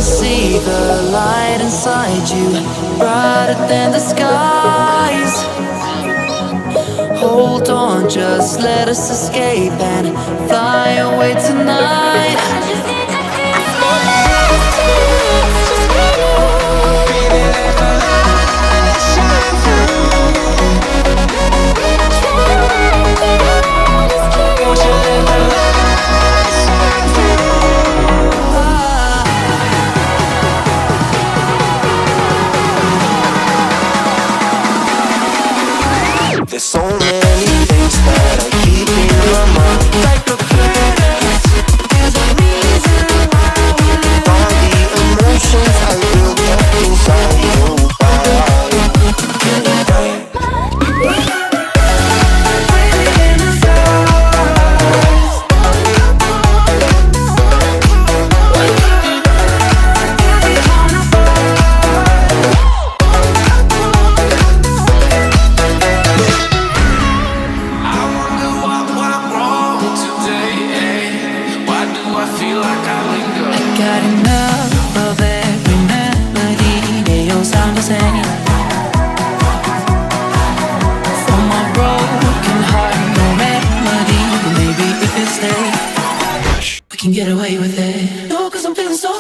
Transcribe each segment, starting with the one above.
see the light inside you, brighter than the skies. Hold on, just let us escape and fly away tonight. There's so many things that I keep in my mind, like the past. There's a reason why we live. All the emotions I built up inside you. Can get away with it. No, 'cause I'm feeling so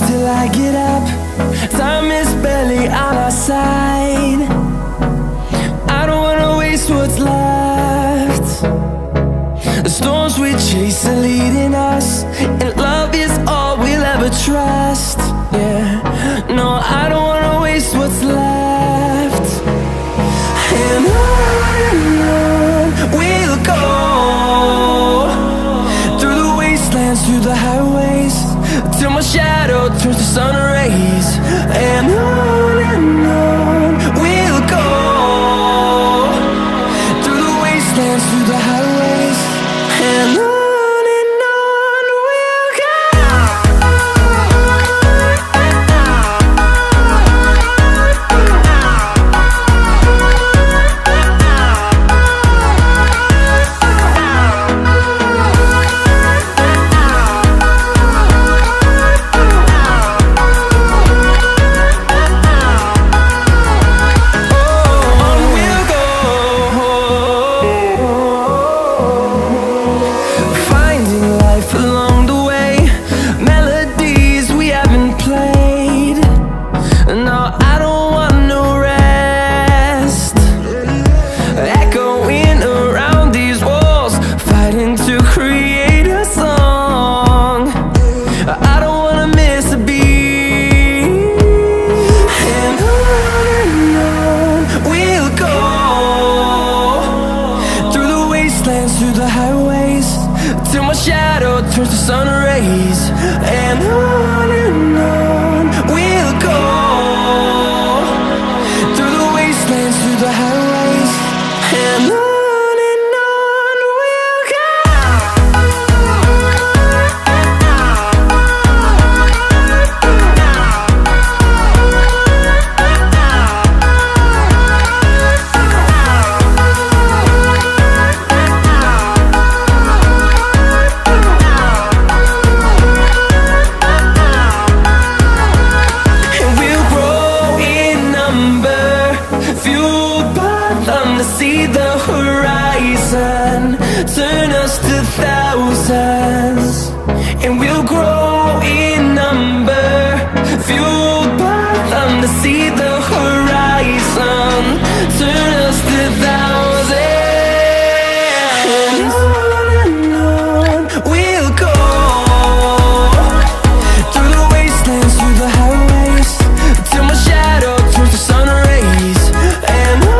till I get up. Time is barely on our side. I don't wanna waste what's left. The storms we chase are leading us, and love is all we'll ever trust. Yeah, no, I don't wanna waste what's left. And on we'll go, through the wastelands, through the highways, till my shadow turns to sun rays. And on we'll go, through the wastelands, through the highways. And on we'll go. and on we'll go, through the wastelands, through the highways, and on we'll go. See the horizon, turn us to thousands, and we'll grow in number, fueled by them to see the horizon, turn us to thousands, and on we'll go, through the wastelands, through the highways, till my shadow turns to sun rays, and on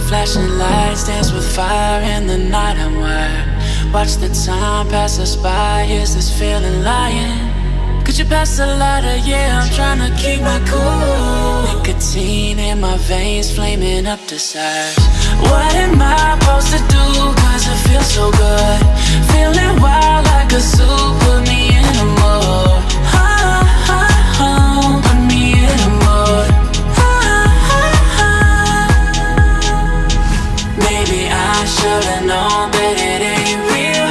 flashing lights dance with fire in the night. I'm wired. Watch the time pass us by. Is this feeling lying? Could you pass the lighter? Yeah, I'm trying to keep my cool. Nicotine in my veins, flaming up desires. What am I supposed to do? Cause it feels so good. Feeling wild like a zoo. Put me in a mood. Put me in a mood. Maybe I should've known that it ain't real.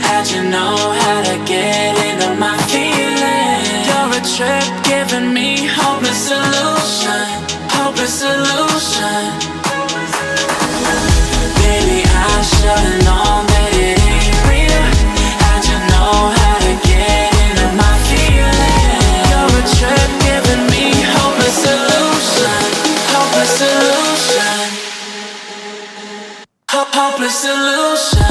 How'd you know how to get into my feelings? You're a trip giving me hopeless solution. Hopeless solution. Maybe I should've known that it ain't real. How'd you know how to get into my feelings? You're a trip giving me hopeless solution. Hopeless solution. Hopeless solution.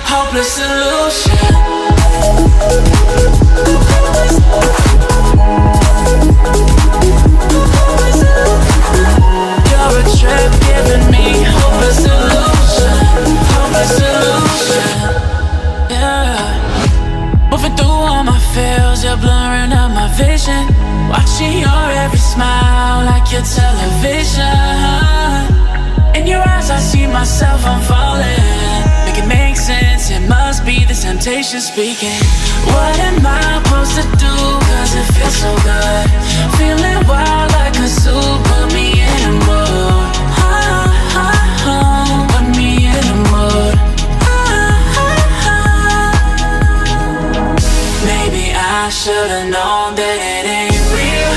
Hopeless solution. You're a trip giving me hopeless solution. Hopeless solution. Yeah. Moving through all my feels, you're blurring out my vision. Watching your every smile like your television. In your eyes I see myself, I'm falling. Make it make sense, it must be the temptation speaking. What am I supposed to do? Cause it feels so good. Feeling wild like a zoo. Put me in a mood. Put me in a mood. Maybe I should've known that it ain't real.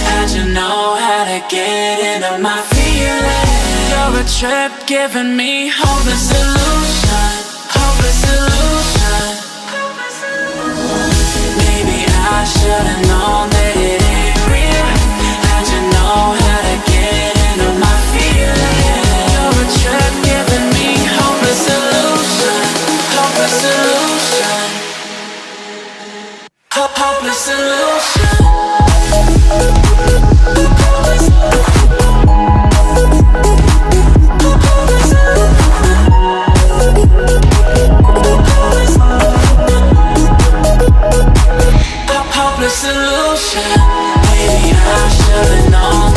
How'd you know how to get into my feelings? You're a trip giving me hopeless solution. Hopeless solution. Maybe I should've known that it ain't real. How'd you know how to get into my feelings? You're a trip giving me hopeless solution. Hopeless solution. Hopeless solution. Hopeless solution. Maybe I should've known